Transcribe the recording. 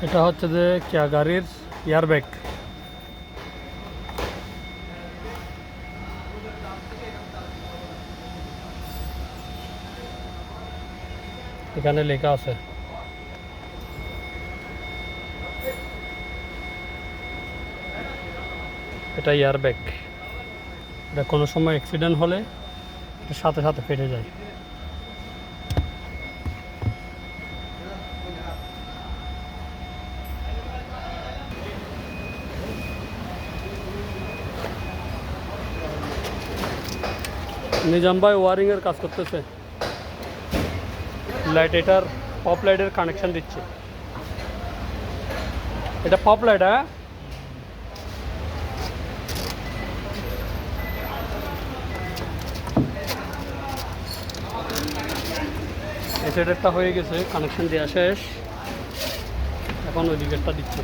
এটা হচ্ছে যে কিয়া গাড়ির এয়ারব্যাগ। এখানে লেখা আছে এটা এয়ারব্যাগ। এটা কোনো সময় অ্যাক্সিডেন্ট হলে এটা সাথে সাথে ফেটে যায়। নিজাম ভাই ওয়ারিংয়ের কাজ করতেছে, লাইট এটার পপ লাইটের কানেকশন দিচ্ছে। এটা পপ লাইট, হ্যাঁ এই সাইডেরটা হয়ে গেছে, কানেকশন দেওয়া শেষ, এখন ওই দিকেরটা দিচ্ছে।